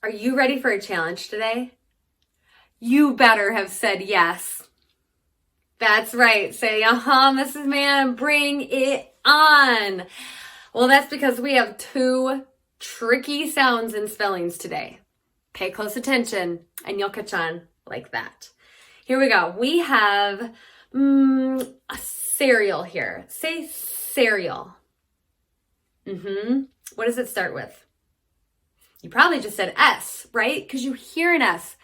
Are you ready for a challenge today? You better have said yes. That's right. Say, Mrs. Man, bring it on. Well, that's because we have two tricky sounds and spellings today. Pay close attention and you'll catch on like that. Here we go. We have a cereal here. Say cereal. What does it start with? You probably just said S, right? Because you hear an S.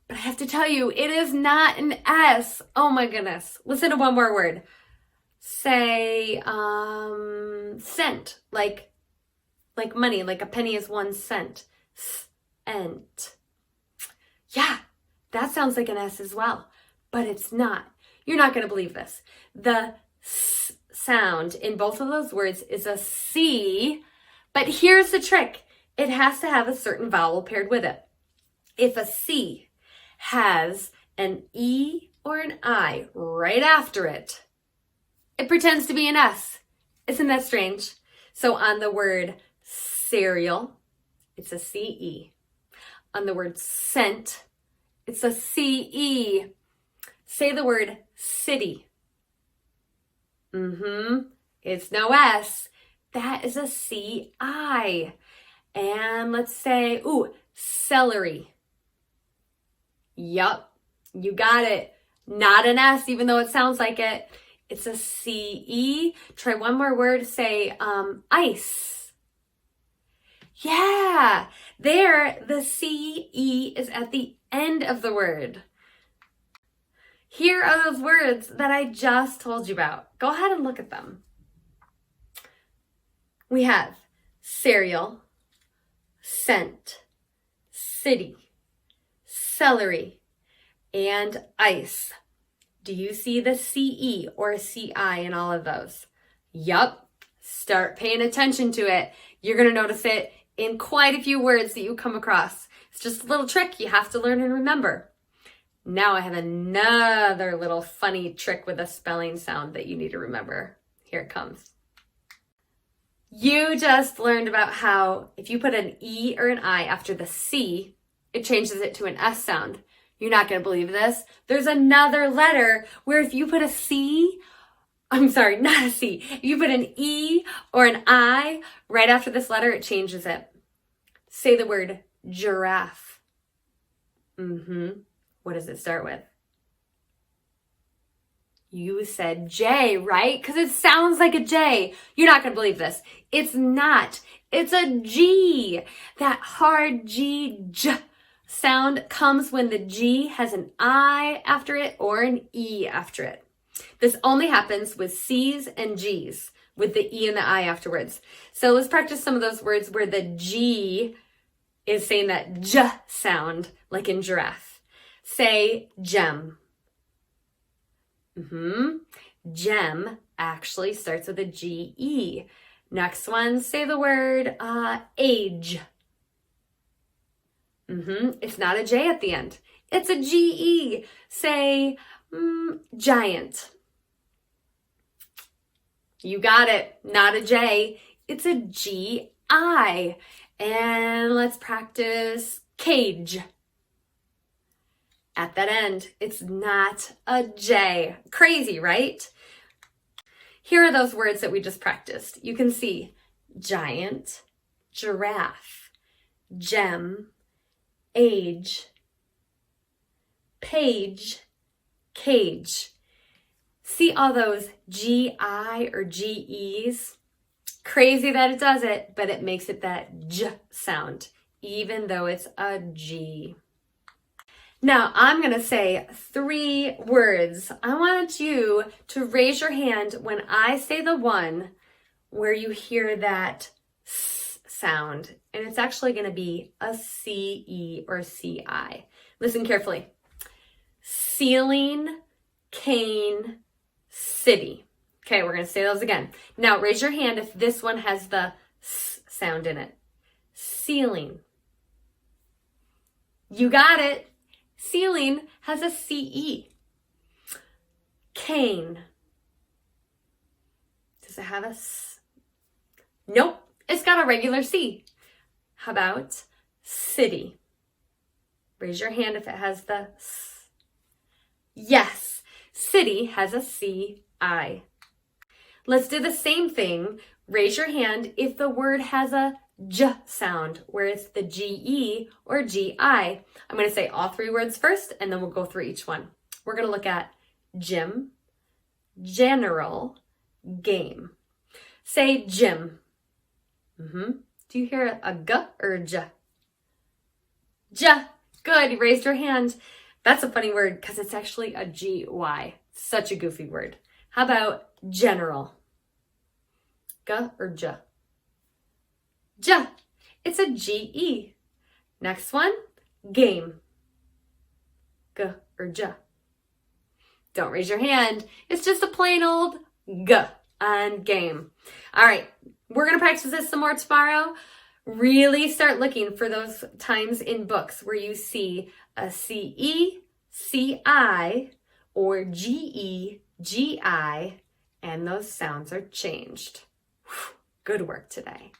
But I have to tell you, it is not an S. Oh my goodness. Listen to one more word. Say cent, like money, like a penny is 1 cent. Cent. Yeah, that sounds like an S as well, but it's not. You're not going to believe this. The S sound in both of those words is a C, but here's the trick. It has to have a certain vowel paired with it. If a C has an E or an I right after it, it pretends to be an S. Isn't that strange? So on the word cereal, it's a CE. On the word scent, it's a CE. Say the word city. It's no S. That is a CI. And let's say, celery. Yup, you got it. Not an S, even though it sounds like it. It's a CE. Try one more word. Say ice. Yeah, there, the CE is at the end of the word. Here are those words that I just told you about. Go ahead and look at them. We have cereal, scent, city, celery, and ice. Do you see the CE or CI in all of those? Yup. Start paying attention to it. You're going to notice it in quite a few words that you come across. It's just a little trick you have to learn and remember. Now I have another little funny trick with a spelling sound that you need to remember. Here it comes. You just learned about how if you put an E or an I after the C, it changes it to an S sound. You're not going to believe this. There's another letter where if you put a C, I'm sorry, not a C. If you put an E or an I right after this letter, it changes it. Say the word giraffe. What does it start with? You said J, right? Because it sounds like a J. You're not going to believe this. It's not. It's a G. That hard G, J sound comes when the G has an I after it or an E after it. This only happens with C's and G's, with the E and the I afterwards. So let's practice some of those words where the G is saying that J sound, like in giraffe. Say gem. Gem actually starts with a G-E. Next one, say the word age. It's not a J at the end. It's a G-E. Say giant. You got it. Not a J. It's a G-I. And let's practice cage. At that end, it's not a J. Crazy, right? Here are those words that we just practiced. You can see giant, giraffe, gem, age, page, cage. See all those G-I or G-E's? Crazy that it does it, but it makes it that J sound, even though it's a G. Now, I'm going to say 3 words. I want you to raise your hand when I say the one where you hear that S sound. And it's actually going to be a C-E or C-I. Listen carefully. Ceiling, cane, city. Okay, we're going to say those again. Now, raise your hand if this one has the S sound in it. Ceiling. You got it. Ceiling has a C-E. Cane. Does it have a S? Nope, it's got a regular C. How about city. Raise your hand if it has the S. Yes, city has a C-I. Let's do the same thing. Raise your hand if the word has a J sound, where it's the G-E or G-I. I'm going to say all three words first, and then we'll go through each one. We're going to look at gym, general, game. Say gym. Do you hear a G or a J? J. Good, you raised your hand. That's a funny word because it's actually a G-Y. Such a goofy word. How about general? G or J? J. It's a G-E. Next one, game. G or J? Don't raise your hand. It's just a plain old G on game. All right, we're going to practice this some more tomorrow. Really start looking for those times in books where you see a C-E, C-I, or G-E, G-I, and those sounds are changed. Whew, good work today.